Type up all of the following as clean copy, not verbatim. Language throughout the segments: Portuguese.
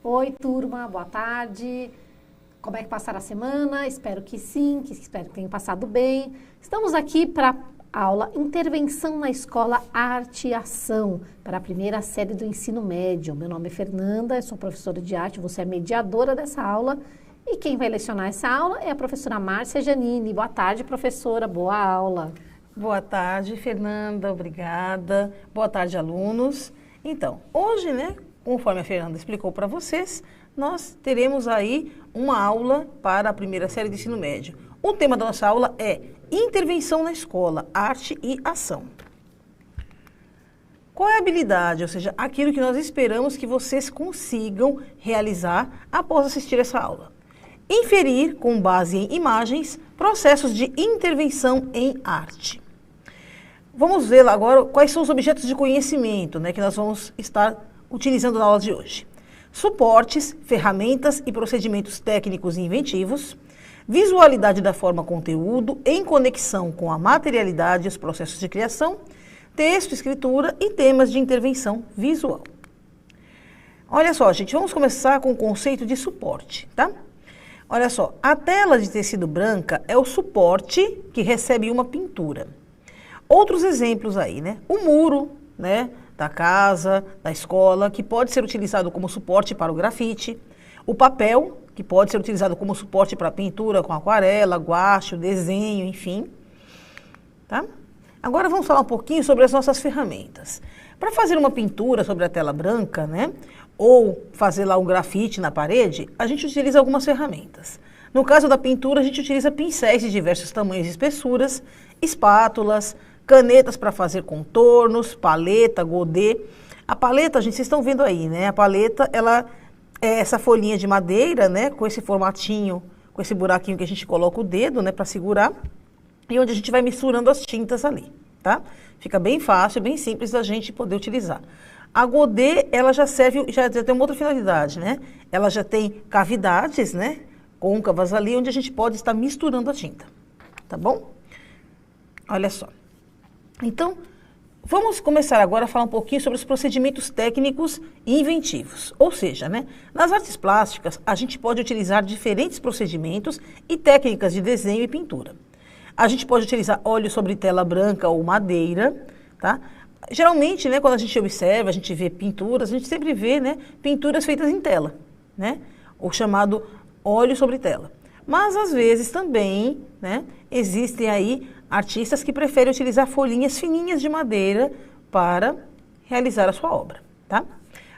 Oi, turma, boa tarde. Como é que passaram a semana? Espero que sim, espero que tenham passado bem. Estamos aqui para a aula Intervenção na Escola Arte e Ação, para a primeira série do ensino médio. Meu nome é Fernanda, eu sou professora de arte, você é mediadora dessa aula. E quem vai lecionar essa aula é a professora Márcia Janine. Boa tarde, professora, boa aula. Boa tarde, Fernanda, obrigada. Boa tarde, alunos. Então, hoje, conforme a Fernanda explicou para vocês, nós teremos aí uma aula para a primeira série de ensino médio. O tema da nossa aula é Intervenção na Escola, Arte e Ação. Qual é a habilidade, ou seja, aquilo que nós esperamos que vocês consigam realizar após assistir essa aula? Inferir, com base em imagens, processos de intervenção em arte. Vamos ver lá agora quais são os objetos de conhecimento, que nós vamos estar utilizando na aula de hoje. Suportes, ferramentas e procedimentos técnicos e inventivos, visualidade da forma conteúdo em conexão com a materialidade e os processos de criação, texto, escritura e temas de intervenção visual. Olha só, gente, vamos começar com o conceito de suporte, tá? Olha só, a tela de tecido branca é o suporte que recebe uma pintura. Outros exemplos aí, o muro, da casa, da escola, que pode ser utilizado como suporte para o grafite. O papel, que pode ser utilizado como suporte para pintura com aquarela, guache, o desenho, enfim. Tá? Agora vamos falar um pouquinho sobre as nossas ferramentas. Para fazer uma pintura sobre a tela branca, ou fazer lá um grafite na parede, a gente utiliza algumas ferramentas. No caso da pintura, a gente utiliza pincéis de diversos tamanhos e espessuras, espátulas, canetas para fazer contornos, paleta, godê. A paleta, gente, vocês estão vendo aí, A paleta, ela é essa folhinha de madeira, com esse formatinho, com esse buraquinho que a gente coloca o dedo, para segurar, e onde a gente vai misturando as tintas ali, tá? Fica bem fácil, bem simples da gente poder utilizar. A godê, ela já serve, já tem uma outra finalidade, Ela já tem cavidades, côncavas ali, onde a gente pode estar misturando a tinta, tá bom? Olha só. Então, vamos começar agora a falar um pouquinho sobre os procedimentos técnicos e inventivos. Ou seja, nas artes plásticas, a gente pode utilizar diferentes procedimentos e técnicas de desenho e pintura. A gente pode utilizar óleo sobre tela branca ou madeira, tá? Geralmente, quando a gente observa, a gente vê pinturas, a gente sempre vê, pinturas feitas em tela, o chamado óleo sobre tela. Mas, às vezes, também, existem aí artistas que preferem utilizar folhinhas fininhas de madeira para realizar a sua obra, tá?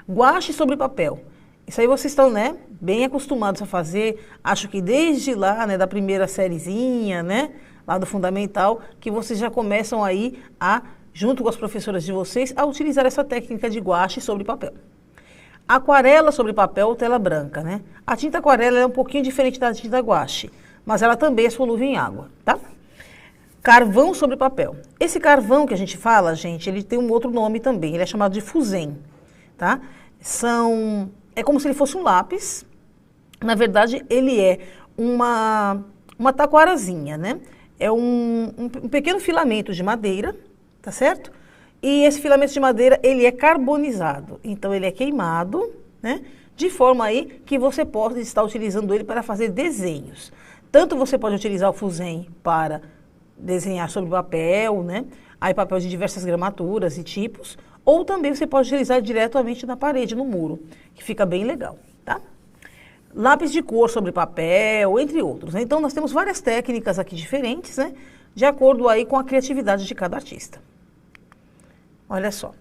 Guache sobre papel. Isso aí vocês estão, bem acostumados a fazer. Acho que desde lá, da primeira sériezinha, lá do fundamental, que vocês já começam aí a, junto com as professoras de vocês, a utilizar essa técnica de guache sobre papel. Aquarela sobre papel ou tela branca, A tinta aquarela é um pouquinho diferente da tinta guache, mas ela também é solúvel em água, tá? Carvão sobre papel. Esse carvão que a gente fala, gente, ele tem um outro nome também, ele é chamado de fusém, tá? É como se ele fosse um lápis, na verdade ele é uma taquarazinha, É um pequeno filamento de madeira, tá certo? E esse filamento de madeira, ele é carbonizado, então ele é queimado, de forma aí que você pode estar utilizando ele para fazer desenhos. Tanto você pode utilizar o fusém para desenhar sobre papel, aí papel de diversas gramaturas e tipos, ou também você pode utilizar diretamente na parede, no muro, que fica bem legal, tá? Lápis de cor sobre papel, entre outros. Então, nós temos várias técnicas aqui diferentes, de acordo aí com a criatividade de cada artista. Olha só.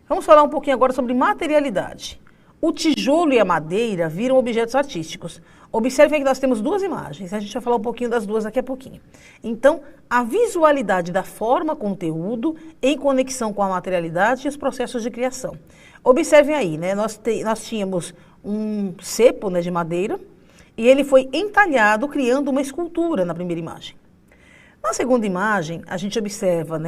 Vamos falar um pouquinho agora sobre materialidade. O tijolo e a madeira viram objetos artísticos. Observem que nós temos duas imagens, a gente vai falar um pouquinho das duas daqui a pouquinho. Então, a visualidade da forma conteúdo em conexão com a materialidade e os processos de criação. Observem aí, nós tínhamos um cepo de madeira e ele foi entalhado criando uma escultura na primeira imagem. Na segunda imagem, a gente observa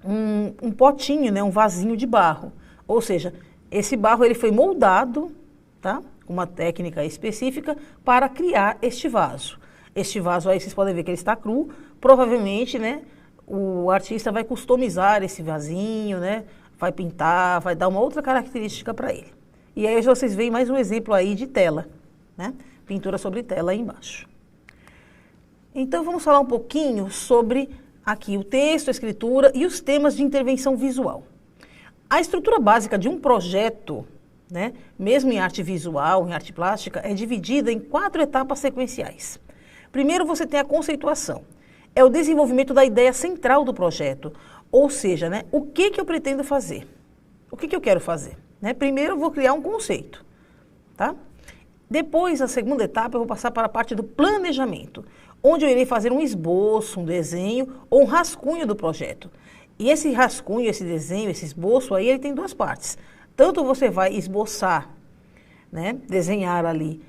um potinho, um vasinho de barro, ou seja, esse barro ele foi moldado, tá? Uma técnica específica para criar este vaso. Este vaso aí, vocês podem ver que ele está cru. Provavelmente, o artista vai customizar esse vasinho, vai pintar, vai dar uma outra característica para ele. E aí vocês veem mais um exemplo aí de tela, né? Pintura sobre tela aí embaixo. Então vamos falar um pouquinho sobre aqui o texto, a escritura e os temas de intervenção visual. A estrutura básica de um projeto, né, mesmo em arte visual, em arte plástica, é dividida em 4 etapas sequenciais. Primeiro você tem a conceituação. É o desenvolvimento da ideia central do projeto, ou seja, né, o que eu pretendo fazer, o que eu quero fazer. Né? Primeiro eu vou criar um conceito, tá? Depois, a segunda etapa, eu vou passar para a parte do planejamento, onde eu irei fazer um esboço, um desenho ou um rascunho do projeto. E esse rascunho, esse desenho, esse esboço aí, ele tem 2 partes. Tanto você vai esboçar, né, desenhar ali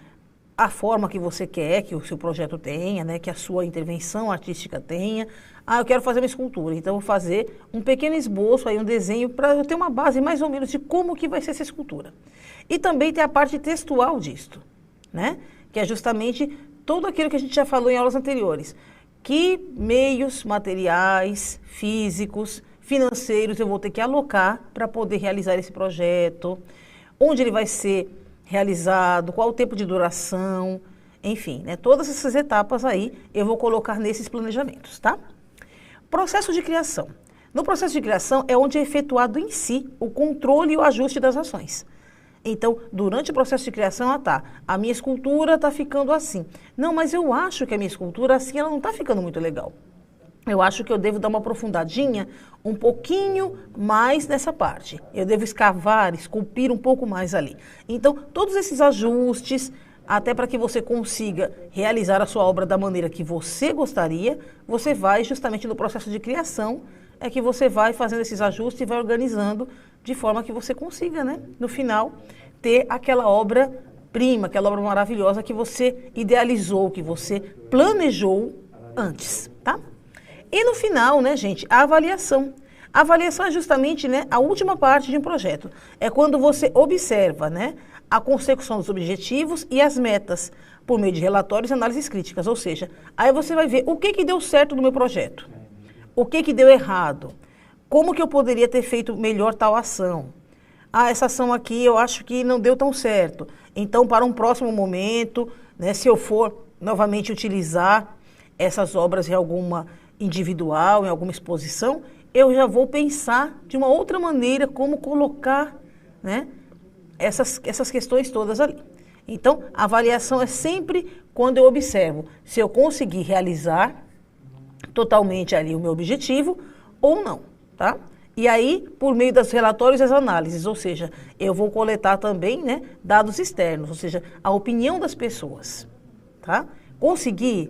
a forma que você quer que o seu projeto tenha, né, que a sua intervenção artística tenha. Ah, eu quero fazer uma escultura, então eu vou fazer um pequeno esboço, aí um desenho, para eu ter uma base mais ou menos de como que vai ser essa escultura. E também tem a parte textual disto, né, que é justamente tudo aquilo que a gente já falou em aulas anteriores. Que meios materiais, físicos, financeiros eu vou ter que alocar para poder realizar esse projeto, onde ele vai ser realizado, qual o tempo de duração, enfim, né, todas essas etapas aí eu vou colocar nesses planejamentos, tá? Processo de criação. No processo de criação é onde é efetuado em si o controle e o ajuste das ações. Então, durante o processo de criação, a minha escultura está ficando assim. Não, mas eu acho que a minha escultura assim, ela não está ficando muito legal. Eu acho que eu devo dar uma aprofundadinha um pouquinho mais nessa parte. Eu devo escavar, esculpir um pouco mais ali. Então, todos esses ajustes, até para que você consiga realizar a sua obra da maneira que você gostaria, você vai justamente no processo de criação, é que você vai fazendo esses ajustes e vai organizando de forma que você consiga, né, no final, ter aquela obra-prima, aquela obra maravilhosa que você idealizou, que você planejou antes, tá? E no final, né, gente, a avaliação. A avaliação é justamente, né, a última parte de um projeto. É quando você observa, né, a consecução dos objetivos e as metas por meio de relatórios e análises críticas. Ou seja, aí você vai ver o que deu certo no meu projeto, o que deu errado, como que eu poderia ter feito melhor tal ação. Ah, essa ação aqui eu acho que não deu tão certo. Então, para um próximo momento, né, se eu for novamente utilizar essas obras em alguma individual, em alguma exposição, eu já vou pensar de uma outra maneira como colocar, né, essas questões todas ali. Então, a avaliação é sempre quando eu observo se eu conseguir realizar totalmente ali o meu objetivo ou não, tá? E aí, por meio dos relatórios e das análises, ou seja, eu vou coletar também, né, dados externos, ou seja, a opinião das pessoas, tá? Consegui,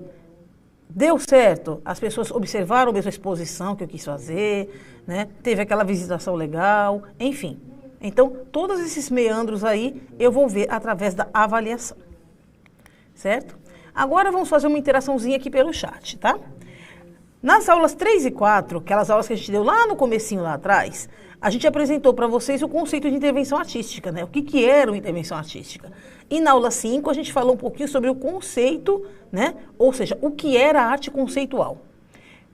deu certo, as pessoas observaram mesmo a exposição que eu quis fazer, né? Teve aquela visitação legal, enfim. Então, todos esses meandros aí eu vou ver através da avaliação, certo? Agora vamos fazer uma interaçãozinha aqui pelo chat, tá? Nas aulas 3 e 4, aquelas aulas que a gente deu lá no comecinho, lá atrás, a gente apresentou para vocês o conceito de intervenção artística, né? O que era uma intervenção artística. E na aula 5 a gente falou um pouquinho sobre o conceito, né? Ou seja, o que era a arte conceitual.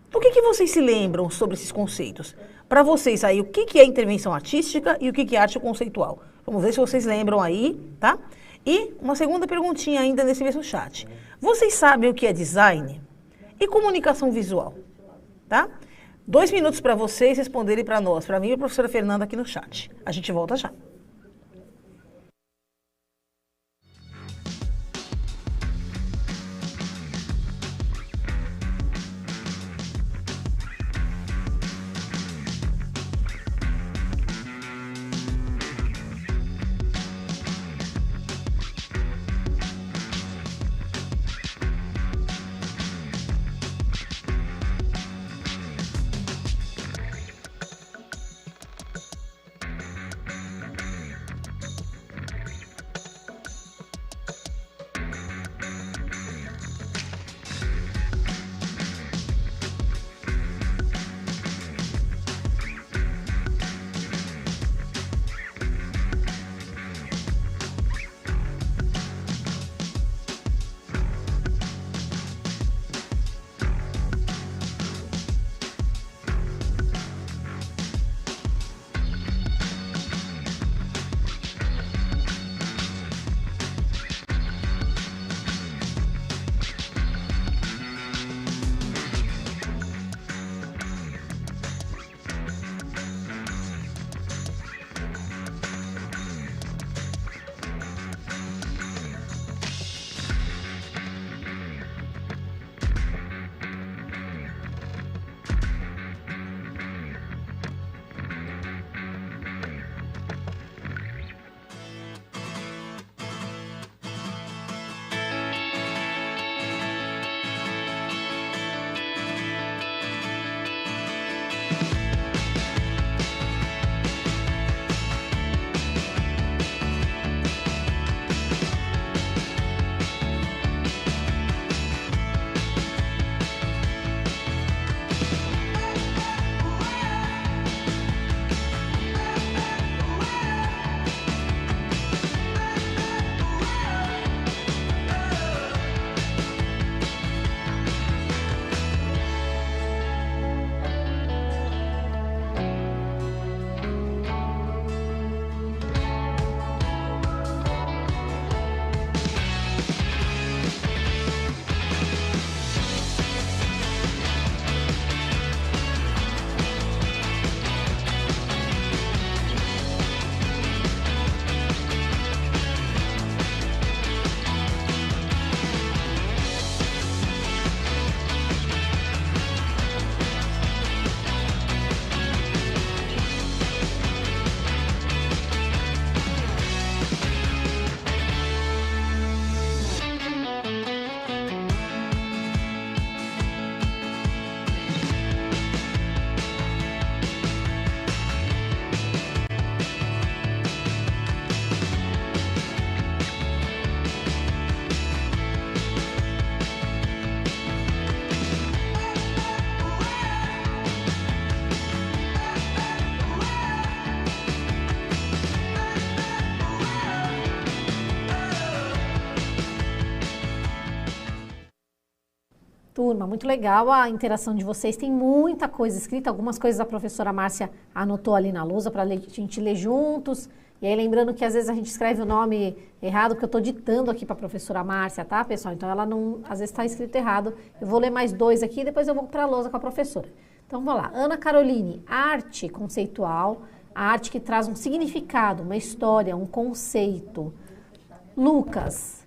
Por que vocês se lembram sobre esses conceitos? Para vocês aí, o que é intervenção artística e o que é arte conceitual? Vamos ver se vocês lembram aí, tá? E uma segunda perguntinha ainda nesse mesmo chat. Vocês sabem o que é design? E comunicação visual, tá? 2 minutos para vocês responderem para nós, para mim e a professora Fernanda aqui no chat. A gente volta já. Turma, muito legal a interação de vocês. Tem muita coisa escrita, algumas coisas a professora Márcia anotou ali na lousa para a gente ler juntos. E aí, lembrando que às vezes a gente escreve o nome errado, porque eu estou ditando aqui para a professora Márcia, tá, pessoal? Então, ela não, às vezes está escrito errado. Eu vou ler mais 2 aqui e depois eu vou para a lousa com a professora. Então, vamos lá. Ana Caroline, arte conceitual, a arte que traz um significado, uma história, um conceito. Lucas,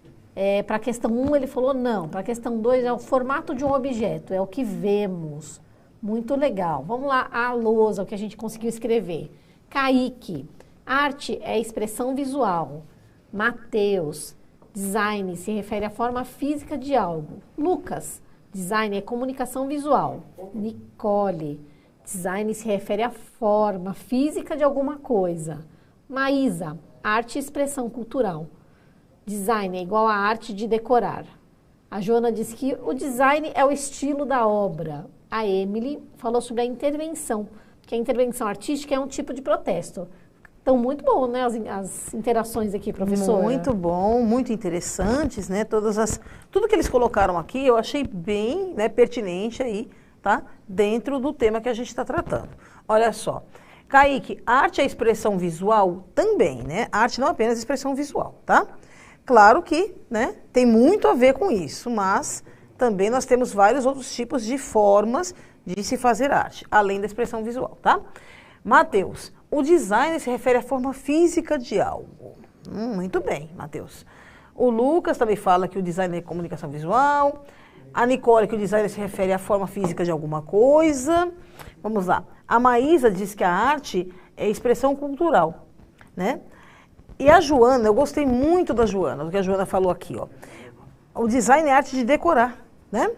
para a questão 1 ele falou não, para a questão 2 é o formato de um objeto, é o que vemos. Muito legal. Vamos lá, a lousa, o que a gente conseguiu escrever. Kaique, arte é expressão visual. Mateus, design se refere à forma física de algo. Lucas, design é comunicação visual. Nicole, design se refere à forma física de alguma coisa. Maísa, arte e expressão cultural. Design é igual à arte de decorar. A Joana disse que o design é o estilo da obra. A Emily falou sobre a intervenção, que a intervenção artística é um tipo de protesto. Então, muito bom, né, as interações aqui, professora? Muito bom, muito interessantes, né? Tudo que eles colocaram aqui eu achei bem, né, pertinente aí, tá? Dentro do tema que a gente está tratando. Olha só, Kaique, arte é expressão visual também, né? Arte não é apenas expressão visual, tá? Claro que, né, tem muito a ver com isso, mas também nós temos vários outros tipos de formas de se fazer arte, além da expressão visual, tá? Mateus, o design se refere à forma física de algo. Muito bem, Mateus. O Lucas também fala que o design é comunicação visual. A Nicole, que o design se refere à forma física de alguma coisa. Vamos lá. A Maísa diz que a arte é expressão cultural, né? E a Joana, eu gostei muito da Joana, do que a Joana falou aqui, ó. O design é arte de decorar, né?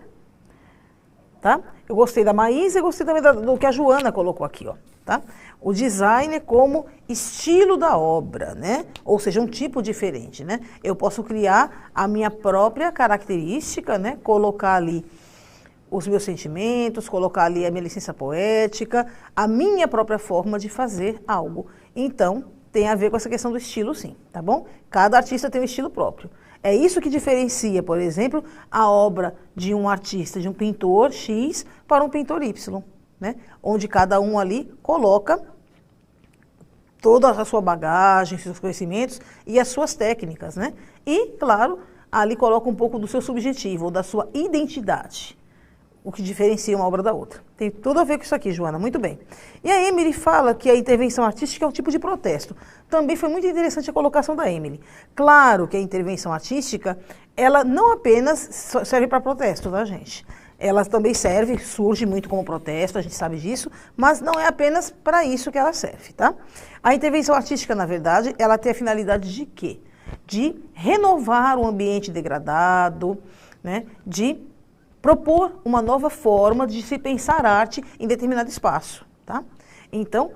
Tá? Eu gostei da Maísa e gostei também do que a Joana colocou aqui, ó, tá? O design é como estilo da obra, né? Ou seja, um tipo diferente, né? Eu posso criar a minha própria característica, né? Colocar ali os meus sentimentos, colocar ali a minha licença poética, a minha própria forma de fazer algo. Então, tem a ver com essa questão do estilo, sim, tá bom? Cada artista tem um estilo próprio. É isso que diferencia, por exemplo, a obra de um artista, de um pintor X para um pintor Y, né? Onde cada um ali coloca toda a sua bagagem, seus conhecimentos e as suas técnicas, né? E, claro, ali coloca um pouco do seu subjetivo, ou da sua identidade, o que diferencia uma obra da outra. Tem tudo a ver com isso aqui, Joana, muito bem. E a Emily fala que a intervenção artística é um tipo de protesto. Também foi muito interessante a colocação da Emily. Claro que a intervenção artística, ela não apenas serve para protesto, tá, gente? Ela também surge muito como protesto, a gente sabe disso, mas não é apenas para isso que ela serve, tá? A intervenção artística, na verdade, ela tem a finalidade de quê? De renovar o ambiente degradado, né? De propor uma nova forma de se pensar arte em determinado espaço, tá? Então,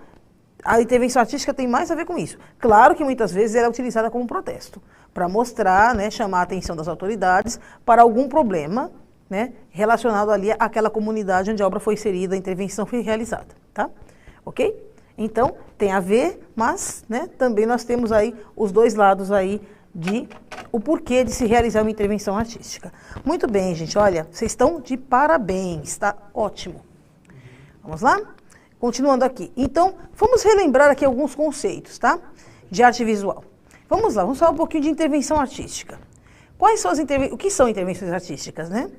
a intervenção artística tem mais a ver com isso. Claro que muitas vezes ela é utilizada como protesto, para mostrar, né, chamar a atenção das autoridades para algum problema, né, relacionado ali àquela comunidade onde a obra foi inserida, a intervenção foi realizada, tá? Ok? Então, tem a ver, mas, né, também nós temos aí os dois lados aí de o porquê de se realizar uma intervenção artística. Muito bem, gente, olha, vocês estão de parabéns, tá? Ótimo. Vamos lá? Continuando aqui. Então, vamos relembrar aqui alguns conceitos, tá? De arte visual. Vamos lá, vamos falar um pouquinho de intervenção artística. Quais são o que são intervenções artísticas, né?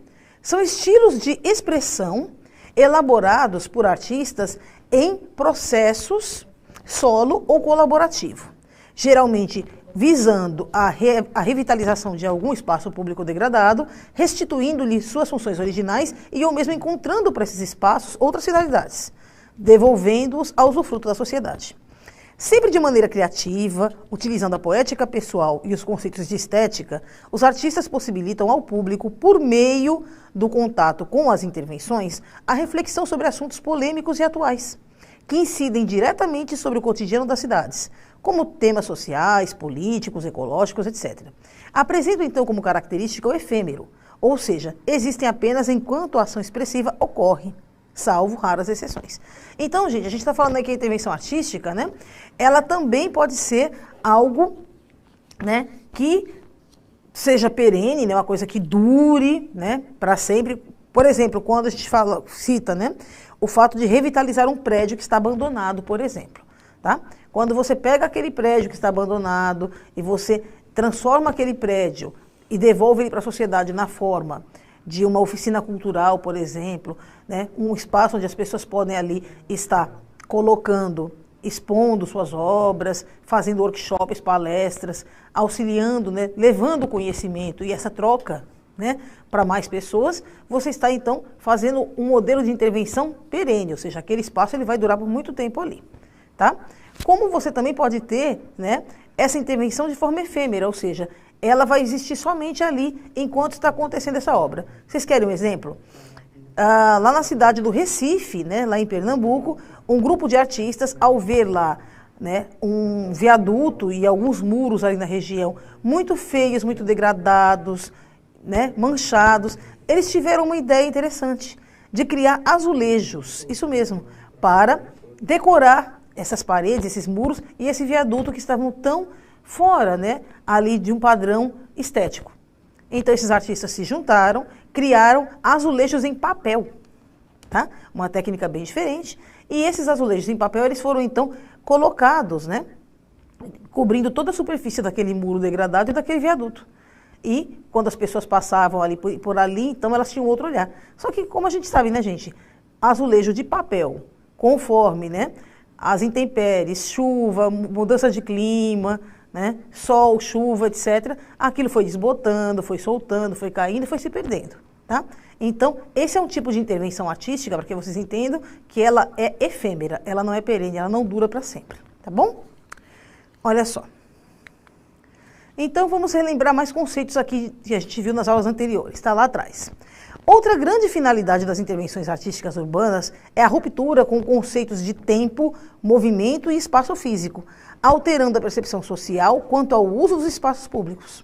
São estilos de expressão elaborados por artistas em processos solo ou colaborativo, geralmente visando a revitalização de algum espaço público degradado, restituindo-lhe suas funções originais e ou mesmo encontrando para esses espaços outras finalidades, devolvendo-os ao usufruto da sociedade. Sempre de maneira criativa, utilizando a poética pessoal e os conceitos de estética, os artistas possibilitam ao público, por meio do contato com as intervenções, a reflexão sobre assuntos polêmicos e atuais, que incidem diretamente sobre o cotidiano das cidades, como temas sociais, políticos, ecológicos, etc. Apresentam então como característica o efêmero, ou seja, existem apenas enquanto a ação expressiva ocorre, salvo raras exceções. Então, gente, a gente está falando aqui de intervenção artística, né? Ela também pode ser algo, né, que seja perene, né, uma coisa que dure, né, para sempre, Por exemplo, quando a gente cita, né, o fato de revitalizar um prédio que está abandonado, por exemplo. Tá? Quando você pega aquele prédio que está abandonado e você transforma aquele prédio e devolve ele para a sociedade na forma de uma oficina cultural, por exemplo, né, um espaço onde as pessoas podem ali estar colocando, expondo suas obras, fazendo workshops, palestras, auxiliando, né, levando conhecimento e essa troca, né, para mais pessoas, você está então fazendo um modelo de intervenção perene, ou seja, aquele espaço ele vai durar por muito tempo ali. Tá? Como você também pode ter, né, essa intervenção de forma efêmera, ou seja, ela vai existir somente ali enquanto está acontecendo essa obra. Vocês querem um exemplo? Lá na cidade do Recife, né, lá em Pernambuco, um grupo de artistas, ao ver lá, né, um viaduto e alguns muros ali na região muito feios, muito degradados, né, manchados, eles tiveram uma ideia interessante de criar azulejos, isso mesmo, para decorar essas paredes, esses muros e esse viaduto que estavam tão fora, né, ali de um padrão estético. Então esses artistas se juntaram, criaram azulejos em papel, tá? Uma técnica bem diferente. E esses azulejos em papel, eles foram então colocados, né, cobrindo toda a superfície daquele muro degradado e daquele viaduto. E quando as pessoas passavam ali por ali, então elas tinham outro olhar. Só que como a gente sabe, né, gente, azulejo de papel, conforme, né, as intempéries, chuva, mudança de clima, né, sol, chuva, etc., aquilo foi desbotando, foi soltando, foi caindo, foi se perdendo, tá? Então, esse é um tipo de intervenção artística, para que vocês entendam que ela é efêmera, ela não é perene, ela não dura para sempre, tá bom? Olha só. Então, vamos relembrar mais conceitos aqui que a gente viu nas aulas anteriores, está lá atrás. Outra grande finalidade das intervenções artísticas urbanas é a ruptura com conceitos de tempo, movimento e espaço físico, alterando a percepção social quanto ao uso dos espaços públicos.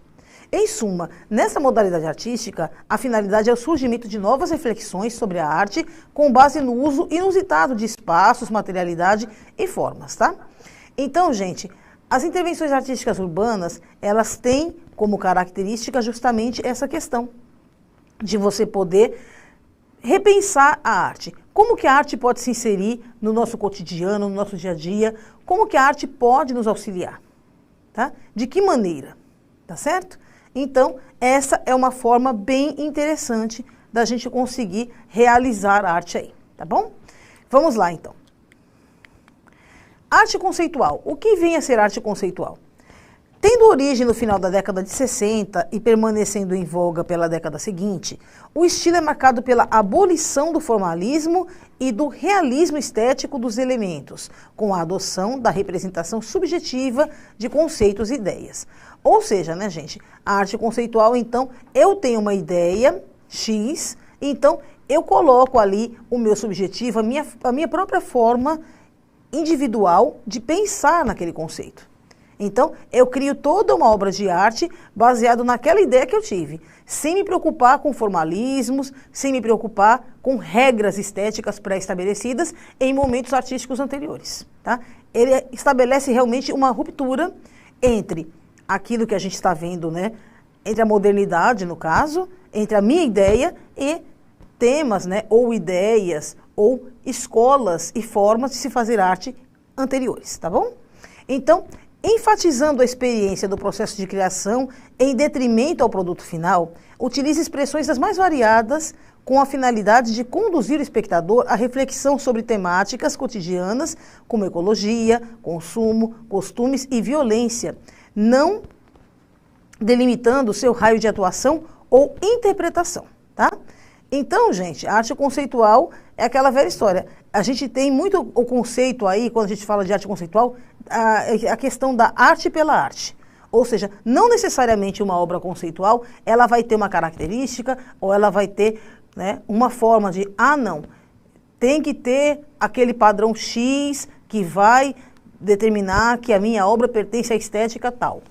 Em suma, nessa modalidade artística, a finalidade é o surgimento de novas reflexões sobre a arte com base no uso inusitado de espaços, materialidade e formas, tá? Então, gente, as intervenções artísticas urbanas, elas têm como característica justamente essa questão de você poder repensar a arte. Como que a arte pode se inserir no nosso cotidiano, no nosso dia a dia? Como que a arte pode nos auxiliar? Tá? De que maneira? Tá certo? Então, essa é uma forma bem interessante da gente conseguir realizar a arte aí, tá bom? Vamos lá, então. Arte conceitual. O que vem a ser arte conceitual? Tendo origem no final da década de 60 e permanecendo em voga pela década seguinte, o estilo é marcado pela abolição do formalismo e do realismo estético dos elementos, com a adoção da representação subjetiva de conceitos e ideias. Ou seja, né, gente, a arte conceitual, então, eu tenho uma ideia X, então eu coloco ali o meu subjetivo, a minha própria forma individual de pensar naquele conceito. Então, eu crio toda uma obra de arte baseado naquela ideia que eu tive, sem me preocupar com formalismos, sem me preocupar com regras estéticas pré-estabelecidas em momentos artísticos anteriores. Tá? Ele estabelece realmente uma ruptura entre aquilo que a gente está vendo, né, entre a modernidade, no caso, entre a minha ideia e temas, né, ou ideias, ou escolas e formas de se fazer arte anteriores, tá bom? Então, enfatizando a experiência do processo de criação em detrimento ao produto final, utiliza expressões das mais variadas com a finalidade de conduzir o espectador à reflexão sobre temáticas cotidianas como ecologia, consumo, costumes e violência, não delimitando seu raio de atuação ou interpretação, tá? Então, gente, a arte conceitual é aquela velha história. A gente tem muito o conceito aí, quando a gente fala de arte conceitual, a questão da arte pela arte. Ou seja, não necessariamente uma obra conceitual, ela vai ter uma característica ou ela vai ter, né, uma forma de, não, tem que ter aquele padrão X que vai determinar que a minha obra pertence à estética tal,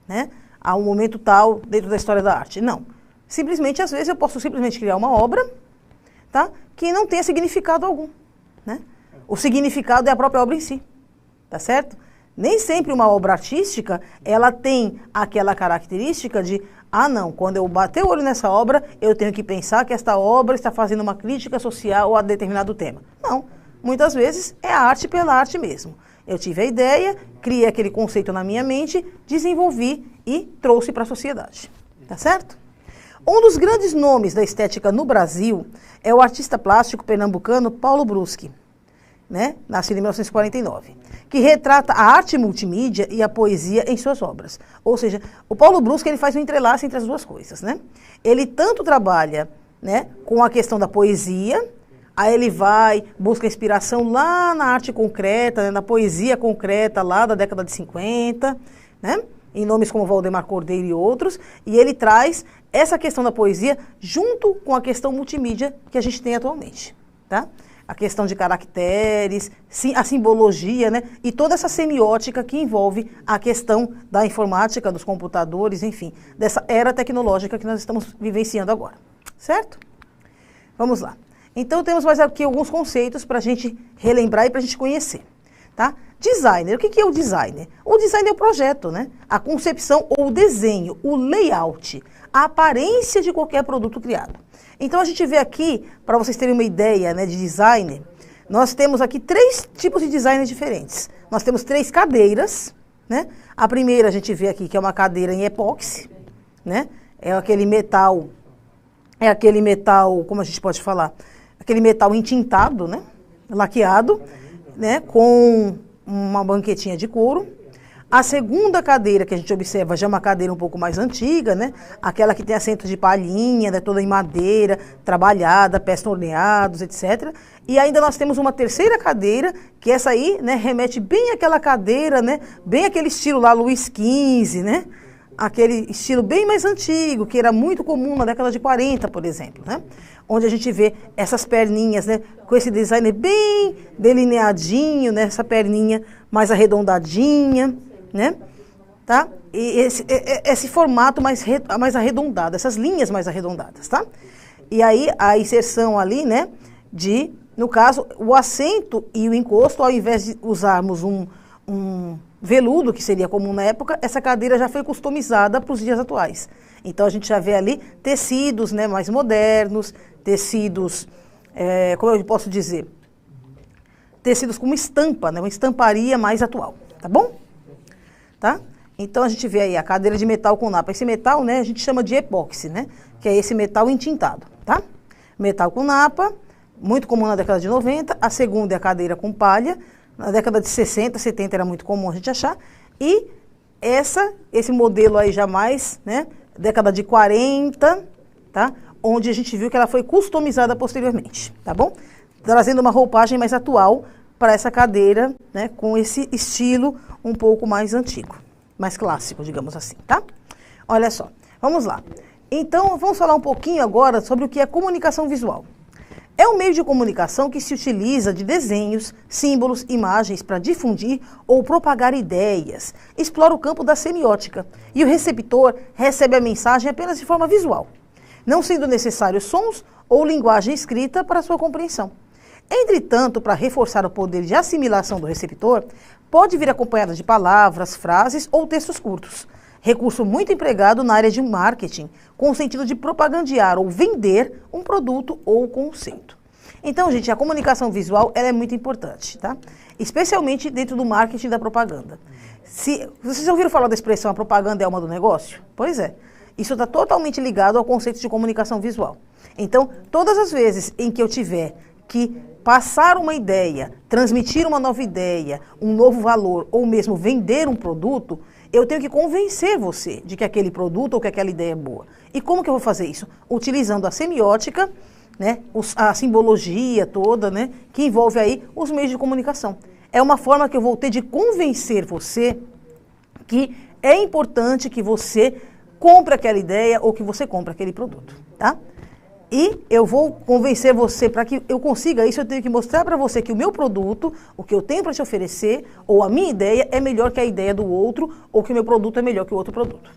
né, a um momento tal dentro da história da arte. Não. Simplesmente, às vezes, eu posso simplesmente criar uma obra, tá, que não tenha significado algum, né? O significado é a própria obra em si, tá certo? Nem sempre uma obra artística, ela tem aquela característica de, ah não, quando eu bater o olho nessa obra, eu tenho que pensar que esta obra está fazendo uma crítica social a determinado tema. Não, muitas vezes é a arte pela arte mesmo. Eu tive a ideia, criei aquele conceito na minha mente, desenvolvi e trouxe para a sociedade. Tá certo? Um dos grandes nomes da estética no Brasil é o artista plástico pernambucano Paulo Bruschi, né? Nascido em 1949, que retrata a arte multimídia e a poesia em suas obras. Ou seja, o Paulo Bruschi, ele faz um entrelace entre as duas coisas, né? Ele tanto trabalha, né, com a questão da poesia, aí ele busca inspiração lá na arte concreta, né, na poesia concreta lá da década de 50, né? Em nomes como Valdemar Cordeiro e outros, e ele traz essa questão da poesia junto com a questão multimídia que a gente tem atualmente, tá? A questão de caracteres, a simbologia, né? E toda essa semiótica que envolve a questão da informática, dos computadores, enfim, dessa era tecnológica que nós estamos vivenciando agora, certo? Vamos lá. Então, temos mais aqui alguns conceitos para a gente relembrar e para a gente conhecer, tá? Designer, o que é o designer? O design é o projeto, né? A concepção ou o desenho, o layout, a aparência de qualquer produto criado. Então, a gente vê aqui, para vocês terem uma ideia, né, de designer, nós temos aqui 3 tipos de designer diferentes. Nós temos 3 cadeiras, né? A primeira a gente vê aqui que é uma cadeira em epóxi, né? É aquele metal, como a gente pode falar? Aquele metal entintado, né? Laqueado, né? Com uma banquetinha de couro. A segunda cadeira que a gente observa já é uma cadeira um pouco mais antiga, né? Aquela que tem assento de palhinha, né? Toda em madeira, trabalhada, pés torneados, etc. E ainda nós temos uma terceira cadeira, que essa aí, né, remete bem àquela cadeira, né? Bem aquele estilo lá, Luís XV, né? Aquele estilo bem mais antigo, que era muito comum na década de 40, por exemplo, né? Onde a gente vê essas perninhas, né? Com esse design bem delineadinho, né? Essa perninha mais arredondadinha, né? Tá? E esse formato mais arredondado, essas linhas mais arredondadas, tá? E aí a inserção ali, né? No caso, o assento e o encosto, ao invés de usarmos um veludo, que seria comum na época, essa cadeira já foi customizada para os dias atuais. Então, a gente já vê ali tecidos, né, mais modernos, tecidos, como eu posso dizer, tecidos com uma estampa, né, uma estamparia mais atual, tá bom? Tá? Então, a gente vê aí a cadeira de metal com napa. Esse metal, né, a gente chama de epóxi, né, que é esse metal entintado, tá? Metal com napa, muito comum na década de 90. A segunda é a cadeira com palha. Na década de 60, 70 era muito comum a gente achar. E esse modelo aí já mais, né, década de 40, tá? Onde a gente viu que ela foi customizada posteriormente, tá bom? Trazendo uma roupagem mais atual para essa cadeira, né, com esse estilo um pouco mais antigo, mais clássico, digamos assim, tá? Olha só, vamos lá. Então, vamos falar um pouquinho agora sobre o que é comunicação visual. É um meio de comunicação que se utiliza de desenhos, símbolos, imagens para difundir ou propagar ideias. Explora o campo da semiótica e o receptor recebe a mensagem apenas de forma visual, não sendo necessários sons ou linguagem escrita para sua compreensão. Entretanto, para reforçar o poder de assimilação do receptor, pode vir acompanhada de palavras, frases ou textos curtos. Recurso muito empregado na área de marketing, com o sentido de propagandear ou vender um produto ou conceito. Então, gente, a comunicação visual ela é muito importante, tá? Especialmente dentro do marketing e da propaganda. Vocês já ouviram falar da expressão a propaganda é alma do negócio? Pois é. Isso está totalmente ligado ao conceito de comunicação visual. Então, todas as vezes em que eu tiver que passar uma ideia, transmitir uma nova ideia, um novo valor ou mesmo vender um produto, eu tenho que convencer você de que aquele produto ou que aquela ideia é boa. E como que eu vou fazer isso? Utilizando a semiótica, né, a simbologia toda, né, que envolve aí os meios de comunicação. É uma forma que eu vou ter de convencer você que é importante que você compre aquela ideia ou que você compre aquele produto, tá? E eu vou convencer você, para que eu consiga isso, eu tenho que mostrar para você que o meu produto, o que eu tenho para te oferecer, ou a minha ideia é melhor que a ideia do outro, ou que o meu produto é melhor que o outro produto,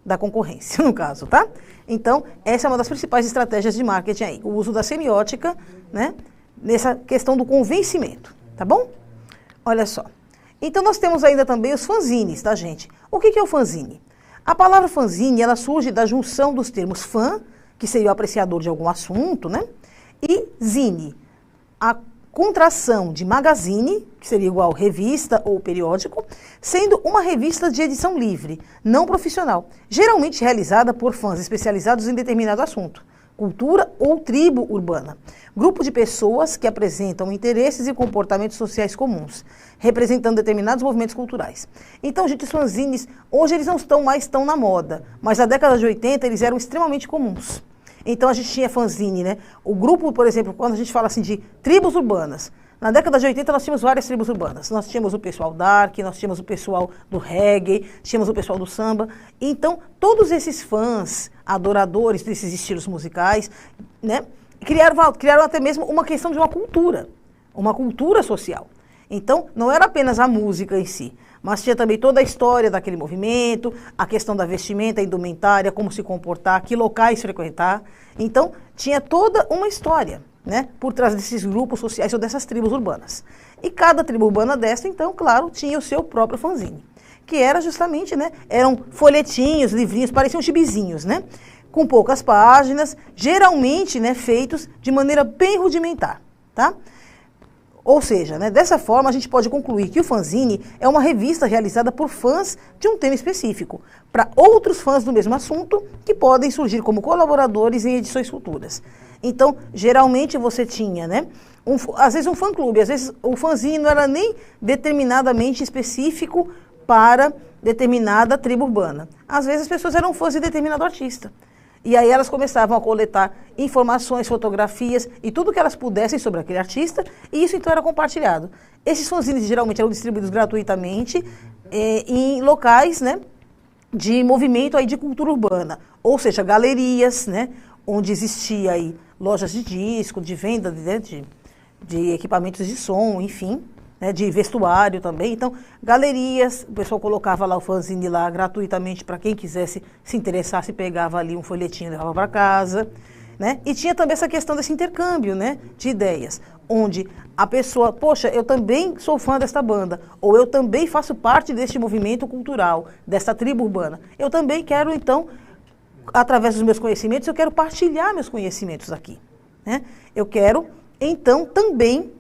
da concorrência, no caso, tá? Então, essa é uma das principais estratégias de marketing aí, o uso da semiótica, né, nessa questão do convencimento, tá bom? Olha só. Então nós temos ainda também os fanzines, tá, gente? O que é o fanzine? A palavra fanzine, ela surge da junção dos termos fã, que seria o apreciador de algum assunto, né? E zine, a contração de magazine, que seria igual revista ou periódico, sendo uma revista de edição livre, não profissional, geralmente realizada por fãs especializados em determinado assunto, cultura ou tribo urbana. Grupo de pessoas que apresentam interesses e comportamentos sociais comuns, representando determinados movimentos culturais. Então, gente, os fanzines, hoje eles não estão mais tão na moda, mas na década de 80 eles eram extremamente comuns. Então, a gente tinha fanzine, né? O grupo, por exemplo, quando a gente fala assim de tribos urbanas, na década de 80 nós tínhamos várias tribos urbanas. Nós tínhamos o pessoal dark, nós tínhamos o pessoal do reggae, tínhamos o pessoal do samba. Então, todos esses fãs, adoradores desses estilos musicais, né, criaram até mesmo uma questão de uma cultura social. Então, não era apenas a música em si, mas tinha também toda a história daquele movimento, a questão da vestimenta, a indumentária, como se comportar, que locais frequentar. Então, tinha toda uma história, né, por trás desses grupos sociais ou dessas tribos urbanas. E cada tribo urbana dessa, então, claro, tinha o seu próprio fanzine, que era justamente, né, eram folhetinhos, livrinhos, pareciam gibizinhos, né, com poucas páginas, geralmente, né, feitos de maneira bem rudimentar, tá? Ou seja, né, dessa forma a gente pode concluir que o fanzine é uma revista realizada por fãs de um tema específico, para outros fãs do mesmo assunto que podem surgir como colaboradores em edições futuras. Então, geralmente você tinha, né, às vezes um fã-clube, às vezes o fanzine não era nem determinadamente específico para determinada tribo urbana. Às vezes as pessoas eram fãs de determinado artista. E aí elas começavam a coletar informações, fotografias e tudo que elas pudessem sobre aquele artista, e isso então era compartilhado. Esses fanzines geralmente eram distribuídos gratuitamente em locais, né, de movimento aí de cultura urbana, ou seja, galerias, né, onde existia aí lojas de disco, de venda de equipamentos de som, enfim, né, de vestuário também. Então, galerias, o pessoal colocava lá o fanzine lá gratuitamente para quem quisesse se interessasse, pegava ali um folhetinho e levava para casa, né? E tinha também essa questão desse intercâmbio, né, de ideias, onde a pessoa, poxa, eu também sou fã desta banda, ou eu também faço parte deste movimento cultural, dessa tribo urbana. Eu também quero, então, através dos meus conhecimentos, eu quero partilhar meus conhecimentos aqui, né? Eu quero, então, também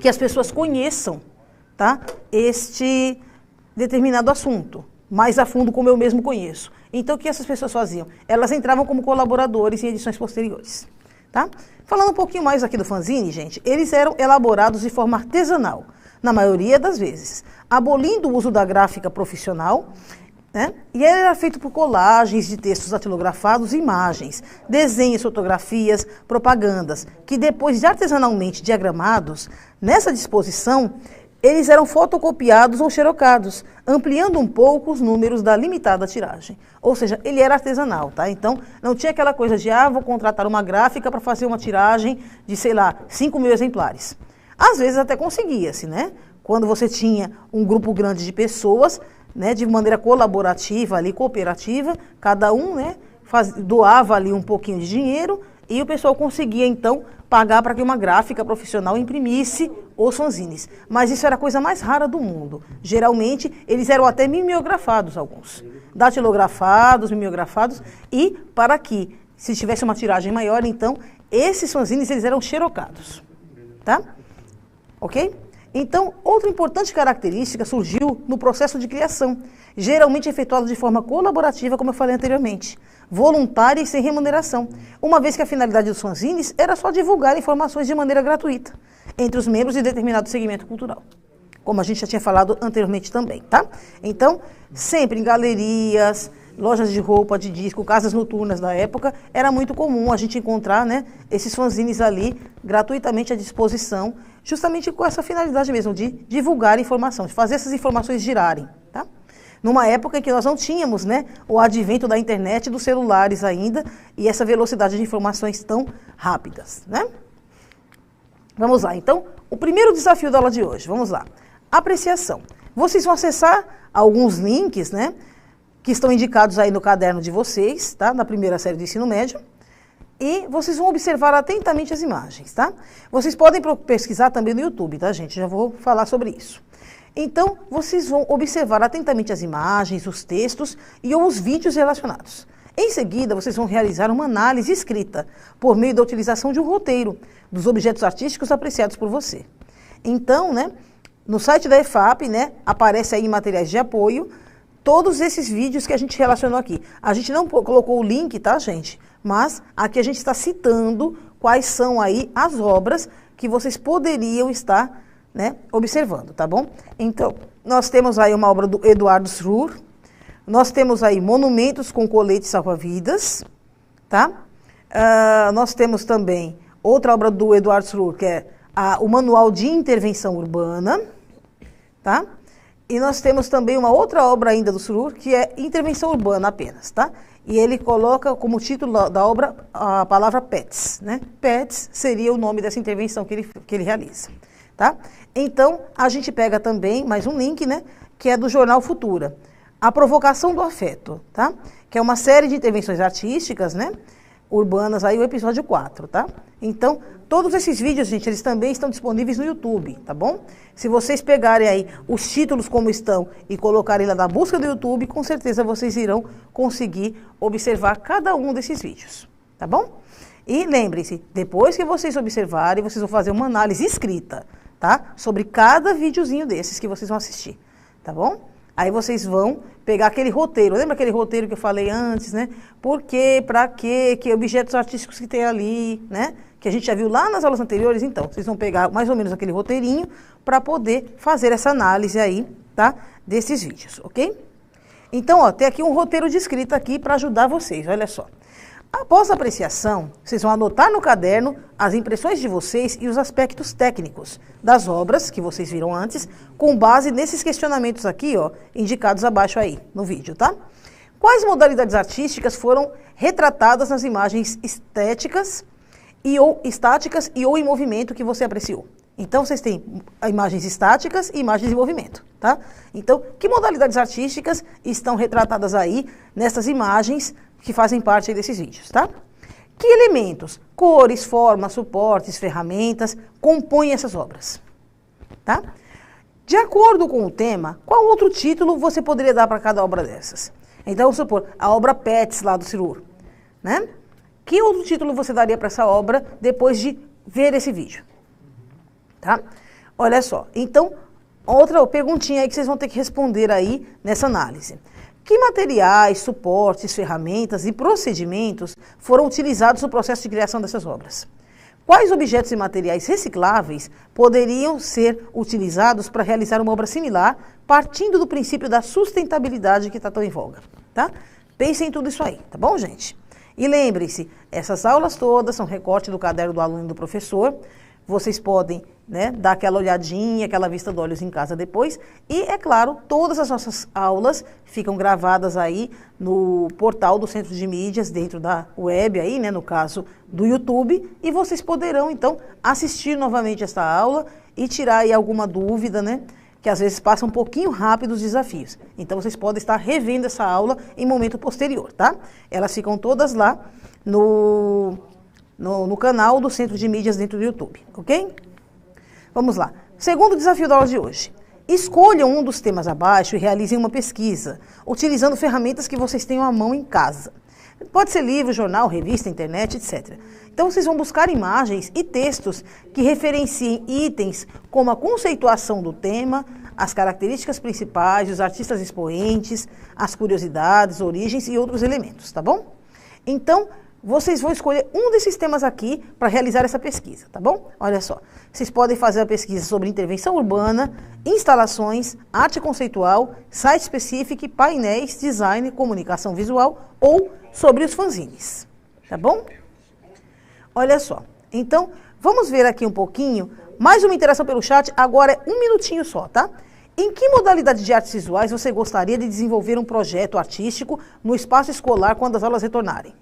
que as pessoas conheçam, tá, este determinado assunto, mais a fundo como eu mesmo conheço. Então, o que essas pessoas faziam? Elas entravam como colaboradores em edições posteriores, tá? Falando um pouquinho mais aqui do fanzine, gente, eles eram elaborados de forma artesanal, na maioria das vezes, abolindo o uso da gráfica profissional, né? E ele era feito por colagens de textos datilografados e imagens, desenhos, fotografias, propagandas, que depois de artesanalmente diagramados, nessa disposição, eles eram fotocopiados ou xerocados, ampliando um pouco os números da limitada tiragem. Ou seja, ele era artesanal, tá? Então, não tinha aquela coisa de, vou contratar uma gráfica para fazer uma tiragem de, sei lá, 5.000 exemplares. Às vezes até conseguia-se, né? Quando você tinha um grupo grande de pessoas, né, de maneira colaborativa, ali, cooperativa, cada um, né, doava ali um pouquinho de dinheiro e o pessoal conseguia, então, pagar para que uma gráfica profissional imprimisse os fanzines. Mas isso era a coisa mais rara do mundo. Geralmente, eles eram até mimeografados, alguns. Datilografados, mimeografados, e para que, se tivesse uma tiragem maior, então, esses fanzines, eles eram xerocados. Tá? Ok? Então, outra importante característica surgiu no processo de criação, geralmente efetuado de forma colaborativa, como eu falei anteriormente, voluntária e sem remuneração, uma vez que a finalidade dos fanzines era só divulgar informações de maneira gratuita entre os membros de determinado segmento cultural, como a gente já tinha falado anteriormente também, tá? Então, sempre em galerias, lojas de roupa, de disco, casas noturnas da época, era muito comum a gente encontrar, né, esses fanzines ali gratuitamente à disposição, justamente com essa finalidade mesmo, de divulgar informação, de fazer essas informações girarem, tá? Numa época em que nós não tínhamos, né, o advento da internet e dos celulares ainda, e essa velocidade de informações tão rápidas, né? Vamos lá, então, o primeiro desafio da aula de hoje, vamos lá. Apreciação. Vocês vão acessar alguns links, né, que estão indicados aí no caderno de vocês, tá? Na primeira série do ensino médio. E vocês vão observar atentamente as imagens, tá? Vocês podem pesquisar também no YouTube, tá, gente? Já vou falar sobre isso. Então, vocês vão observar atentamente as imagens, os textos e ou os vídeos relacionados. Em seguida, vocês vão realizar uma análise escrita, por meio da utilização de um roteiro, dos objetos artísticos apreciados por você. Então, né, no site da EFAP, né, aparece aí em materiais de apoio, todos esses vídeos que a gente relacionou aqui. A gente não colocou o link, tá, gente? Mas aqui a gente está citando quais são aí as obras que vocês poderiam estar, né, observando, tá bom? Então, nós temos aí uma obra do Eduardo Sroor, nós temos aí monumentos com colete salva-vidas, tá? Nós temos também outra obra do Eduardo Sroor, que é o Manual de Intervenção Urbana, tá? E nós temos também uma outra obra ainda do Sroor, que é Intervenção Urbana apenas, tá? E ele coloca como título da obra a palavra PETS, né? PETS seria o nome dessa intervenção que ele realiza, tá? Então, a gente pega também mais um link, né? Que é do jornal Futura. A Provocação do Afeto, tá? Que é uma série de intervenções artísticas, né? Urbanas, aí o episódio 4, tá? Então, todos esses vídeos, gente, eles também estão disponíveis no YouTube, tá bom? Se vocês pegarem aí os títulos como estão e colocarem lá na busca do YouTube, com certeza vocês irão conseguir observar cada um desses vídeos, tá bom? E lembrem-se, depois que vocês observarem, vocês vão fazer uma análise escrita, tá? Sobre cada videozinho desses que vocês vão assistir, tá bom? Aí vocês vão pegar aquele roteiro, lembra aquele roteiro que eu falei antes, né? Por quê, pra quê, que objetos artísticos que tem ali, né? Que a gente já viu lá nas aulas anteriores, então, vocês vão pegar mais ou menos aquele roteirinho para poder fazer essa análise aí, tá? Desses vídeos, ok? Então, ó, tem aqui um roteiro de escrita aqui para ajudar vocês, olha só. Após a apreciação, vocês vão anotar no caderno as impressões de vocês e os aspectos técnicos das obras que vocês viram antes, com base nesses questionamentos aqui, ó, indicados abaixo aí no vídeo, tá? Quais modalidades artísticas foram retratadas nas imagens estáticas e ou em movimento que você apreciou? Então, vocês têm imagens estáticas e imagens em movimento, tá? Então, que modalidades artísticas estão retratadas aí nessas imagens que fazem parte aí desses vídeos, tá? Que elementos, cores, formas, suportes, ferramentas compõem essas obras, tá? De acordo com o tema, qual outro título você poderia dar para cada obra dessas? Então, vamos supor, a obra PETS lá do Sroor, né? Que outro título você daria para essa obra depois de ver esse vídeo? Tá? Olha só, então, outra perguntinha aí que vocês vão ter que responder aí nessa análise. Que materiais, suportes, ferramentas e procedimentos foram utilizados no processo de criação dessas obras? Quais objetos e materiais recicláveis poderiam ser utilizados para realizar uma obra similar, partindo do princípio da sustentabilidade que está tão em voga? Tá? Pensem em tudo isso aí, tá bom, gente? E lembrem-se, essas aulas todas são recorte do caderno do aluno e do professor. Vocês podem, né, dar aquela olhadinha, aquela vista de olhos em casa depois. E, é claro, todas as nossas aulas ficam gravadas aí no portal do Centro de Mídias, dentro da web aí, né, no caso do YouTube. E vocês poderão, então, assistir novamente esta aula e tirar aí alguma dúvida, né, que às vezes passa um pouquinho rápido os desafios. Então, vocês podem estar revendo essa aula em momento posterior, tá? Elas ficam todas lá no canal do Centro de Mídias dentro do YouTube, ok? Vamos lá. Segundo desafio da aula de hoje. Escolham um dos temas abaixo e realizem uma pesquisa, utilizando ferramentas que vocês tenham à mão em casa. Pode ser livro, jornal, revista, internet, etc. Então, vocês vão buscar imagens e textos que referenciem itens como a conceituação do tema, as características principais, os artistas expoentes, as curiosidades, origens e outros elementos, tá bom? Então, vocês vão escolher um desses temas aqui para realizar essa pesquisa, tá bom? Olha só, vocês podem fazer a pesquisa sobre intervenção urbana, instalações, arte conceitual, site específico, painéis, design, comunicação visual ou sobre os fanzines, tá bom? Olha só, então vamos ver aqui um pouquinho, mais uma interação pelo chat, agora é um minutinho só, tá? Em que modalidade de artes visuais você gostaria de desenvolver um projeto artístico no espaço escolar quando as aulas retornarem?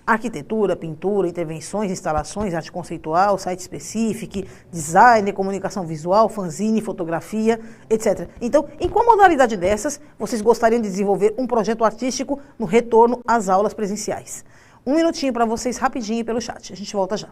Arquitetura, pintura, intervenções, instalações, arte conceitual, site específico, design, comunicação visual, fanzine, fotografia, etc. Então, em qual modalidade dessas vocês gostariam de desenvolver um projeto artístico no retorno às aulas presenciais? Um minutinho para vocês, rapidinho pelo chat. A gente volta já.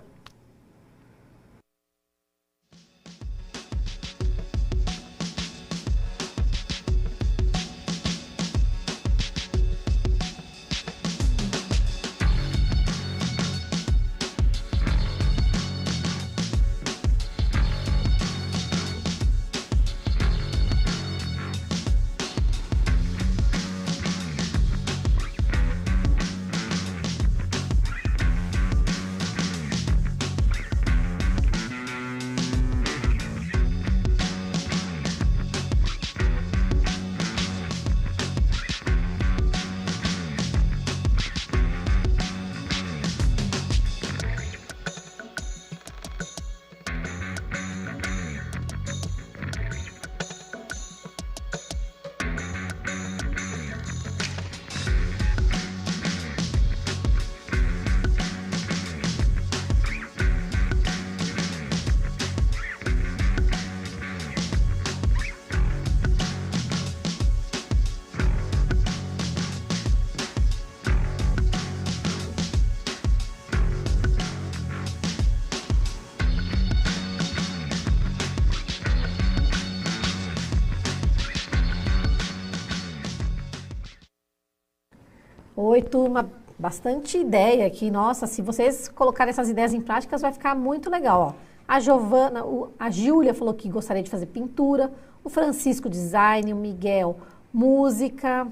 Oi, turma. Bastante ideia aqui. Nossa, se vocês colocarem essas ideias em práticas, vai ficar muito legal. Ó. A Giovana, a Júlia falou que gostaria de fazer pintura. O Francisco, design. O Miguel, música.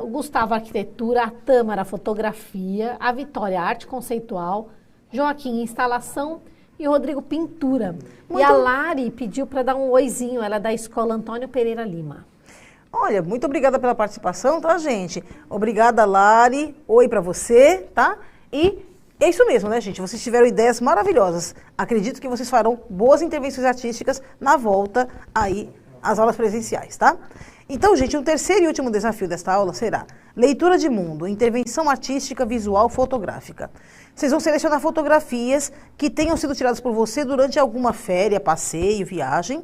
O Gustavo, arquitetura. A Tâmara, fotografia. A Vitória, arte conceitual. Joaquim, instalação. E o Rodrigo, pintura. E a Lari pediu para dar um oizinho. Ela é da Escola Antônio Pereira Lima. Olha, muito obrigada pela participação, tá, gente? Obrigada, Lari. Oi pra você, tá? E é isso mesmo, né, gente? Vocês tiveram ideias maravilhosas. Acredito que vocês farão boas intervenções artísticas na volta aí às aulas presenciais, tá? Então, gente, o terceiro e último desafio desta aula será leitura de mundo, intervenção artística, visual, fotográfica. Vocês vão selecionar fotografias que tenham sido tiradas por você durante alguma férias, passeio, viagem.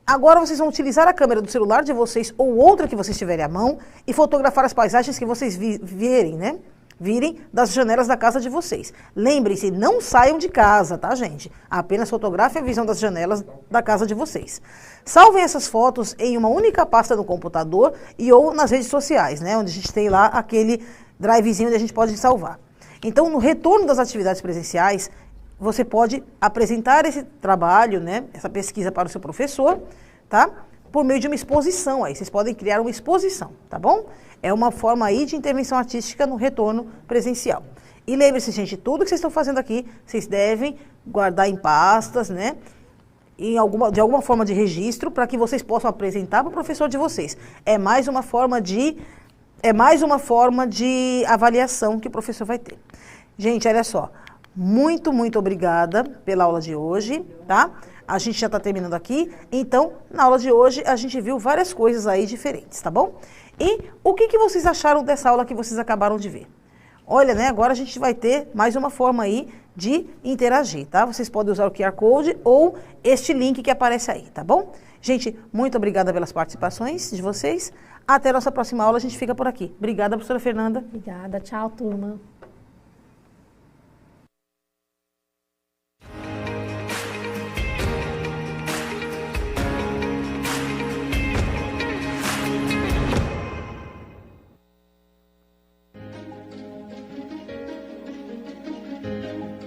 Agora vocês vão utilizar a câmera do celular de vocês ou outra que vocês tiverem à mão e fotografar as paisagens que vocês virem das janelas da casa de vocês. Lembrem-se, não saiam de casa, tá, gente? Apenas fotografem a visão das janelas da casa de vocês. Salvem essas fotos em uma única pasta no computador e ou nas redes sociais, né? Onde a gente tem lá aquele drivezinho onde a gente pode salvar. Então, no retorno das atividades presenciais, você pode apresentar esse trabalho, né, essa pesquisa para o seu professor, tá? Por meio de uma exposição aí. Vocês podem criar uma exposição, tá bom? É uma forma aí de intervenção artística no retorno presencial. E lembre-se, gente, tudo que vocês estão fazendo aqui, vocês devem guardar em pastas, né? De alguma forma de registro, para que vocês possam apresentar para o professor de vocês. É mais uma forma de avaliação que o professor vai ter. Gente, olha só. Muito, muito obrigada pela aula de hoje, tá? A gente já está terminando aqui, então, na aula de hoje, a gente viu várias coisas aí diferentes, tá bom? E o que vocês acharam dessa aula que vocês acabaram de ver? Olha, né, agora a gente vai ter mais uma forma aí de interagir, tá? Vocês podem usar o QR Code ou este link que aparece aí, tá bom? Gente, muito obrigada pelas participações de vocês. Até a nossa próxima aula, a gente fica por aqui. Obrigada, professora Fernanda. Obrigada, tchau, turma.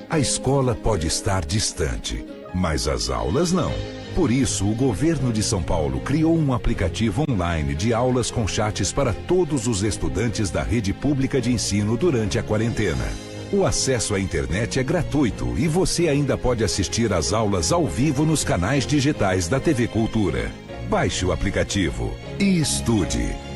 A escola pode estar distante, mas as aulas não. Por isso, o governo de São Paulo criou um aplicativo online de aulas com chats para todos os estudantes da rede pública de ensino durante a quarentena. O acesso à internet é gratuito e você ainda pode assistir às aulas ao vivo nos canais digitais da TV Cultura. Baixe o aplicativo e estude.